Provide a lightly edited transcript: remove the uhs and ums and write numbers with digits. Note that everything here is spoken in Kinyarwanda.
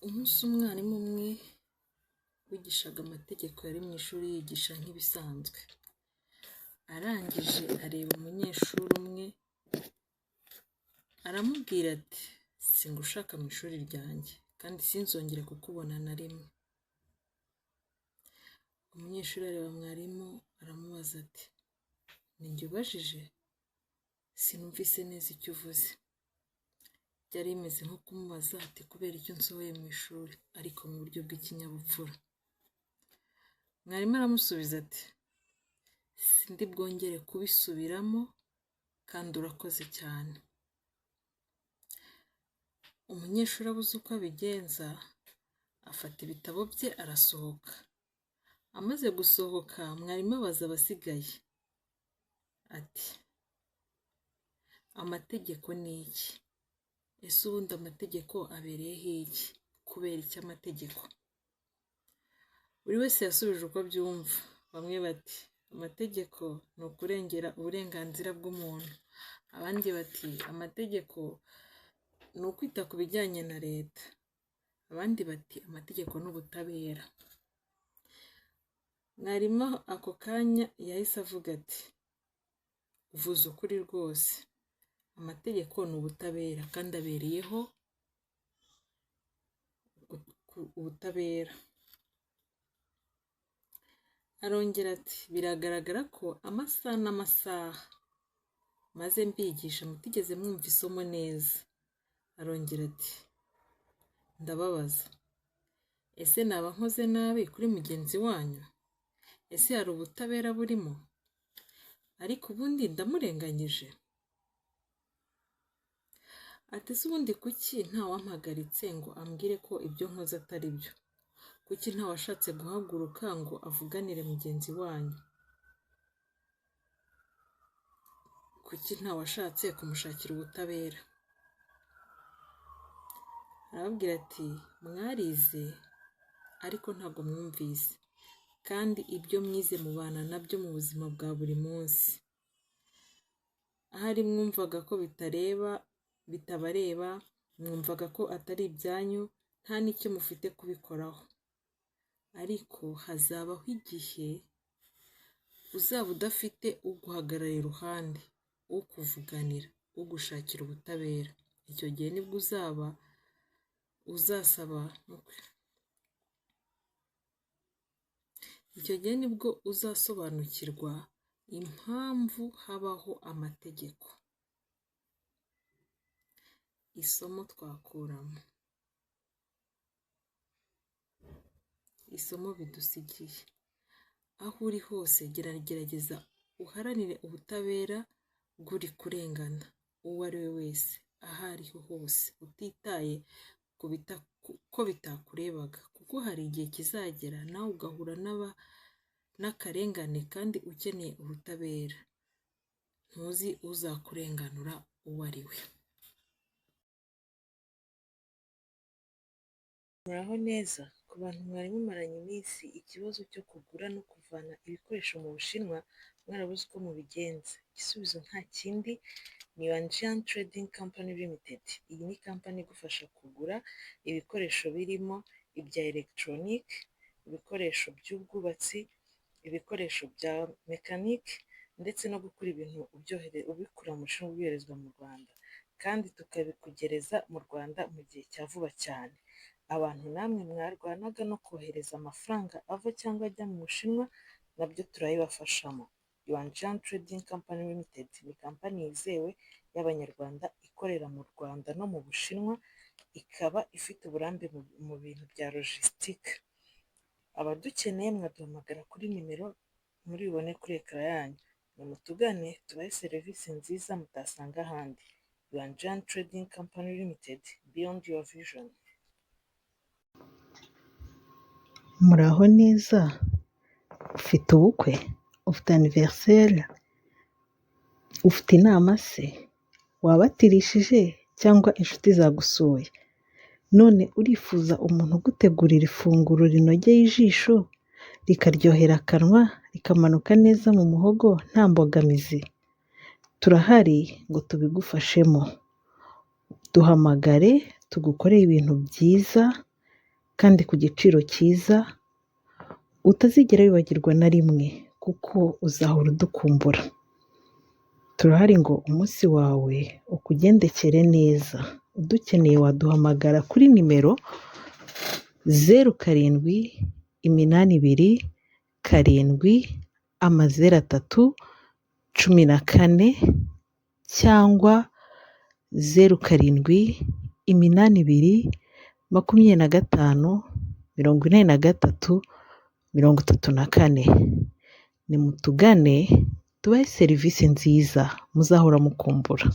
Umunsi umwarimu umwe wigishaga amategeko yari mu ishuri yigisha nk'ibisanzwe. Arangije areba umunyeshuri umwe aramubwira ati singushaka mu ishuri ryanjye kandi sinzongere kukubona na rimwe. Umunyeshuri areba mwarimu aramubaza ati ni njye ubajije? Sinumvise neza icyo uvuze. Byari bimeze nko kumubaza ati kubera icyo nsohoye mu ishuri, ariko mu buryo bw'ikinyabupfura. Mwarimu aramusubiza ati sindi bwongere kubisubiramo kandi urakoze cyane. Umunyeshuri abuze uko abigenza afata ibitabo bye arasohoka. Amaze gusohoka mwarimu abaza abasigaye ati amategeko ni iki? Ese ubundi amategeko abereyeho iki? Kubera iki amategeko? Buri wese yasubije uko abyumva. Bamwe bati amategeko ni ukurengera uburenganzira bw'umuntu. Abandi bati amategeko ni ukwita ku bijyanye na leta. Abandi bati amategeko ni ubutabera. Mwarimu ako kanya yahise avuga ati uvuze ukuri rwose. Amategeko ni ubutabera kandi abereyeho ubutabera. Arongera ati biragaragara ko amasaha n'amasaha maze mbigisha mutigeze mwumva isomo neza. Arongera ati ndababaza, ese naba nkoze nabi kuri mugenzi wanyu? Ese hari ubutabera burimo? Ariko ubundi ndamurenganyije? Ati se ubundi kuki ntawampagaritse ngo ambwire ko ibyo nkoze atari byo? Kuki ntawashatse guhaguruka ngo avuganire mugenzi wanyu? Kuki ntawashatse kumushakira ubutabera? Arababwira ati mwarize ariko ntabwo mwumvise, kandi ibyo mwize mubana nabyo mu buzima bwa buri munsi. Ahari mwumvaga ko bitabareba, mwumvaga ko atari ibyanyu, nta n'icyo mufite kubikoraho. Ariko hazabaho igihe uzaba udafite uguhagarara iruhande, ukuvuganira, ugushakira ubutabera. Icyo gihe nibwo uzasobanukirwa impamvu habaho amategeko. Isomo twakuramo. Isomo bidusigiye. Aho uri hose gerageza uharanire ubutabera bw'uri kurengana uwo ari we wese, aho ariho hose, utitaye ko bitakurebaga, kuko hari igihe kizagera nawe ugahura n'akarengane kandi ukeneye ubutabera. Ntuzi uzakurenganura uwo ari we. Muraho neza. Ku bantu mwari mumaranye iminsi ikibazo cyo kugura no kuvana ibikoresho mu Bushinwa mwarabuze uko mubigenza, igisubizo nta kindi ni Yuanjian Trading Company Limited. Iyi ni kampani igufasha kugura ibikoresho birimo ibya elegitoronike, ibikoresho by'ubwubatsi, ibikoresho bya mekanike, ndetse no gukora ibintu ubikura mu Bushinwa ubyoherezwa mu Rwanda, kandi tukabikugereza mu Rwanda mu gihe cya vuba cyane. Abantu namwe mwarwanaga no kohereza amafaranga ava cyangwa ajya mu Bushinwa, nabyo turabibafashamo. Yuanjian Trading Company Limited ni kampani yizewe y'Abanyarwanda ikorera mu Rwanda no mu Bushinwa, ikaba ifite uburambe mu bintu bya logisitike. Abadukeneye mwaduhamagara kuri nimero muri bubone kuri ekara yanyu. Nimutugane tubahe serivisi nziza mutasanga ahandi. Yuanjian Trading Company Limited, beyond your vision. Muraho neza. Ufite ubukwe? Ufite aniveriseri? Ufite inama se? Wabatirishije cyangwa inshuti zagusuye? None urifuza umuntu ugutegurira ifunguro rinogeye ijisho, rikaryohera akanwa, rikamanuka neza mu muhogo nta mbogamizi? Turahari ngo tubigufashemo. Duhamagare tugukorere ibintu byiza kandi ku giciro cyiza utazigera wibagirwa na rimwe kuko uzahora udukumbura. Turahari ngo umunsi wawe ukugendekere neza. Udukeneye waduhamagara kuri nimero 0787070314 cyangwa 0782254334. Nimutugane tubahe serivisi nziza muzahora mukumbura.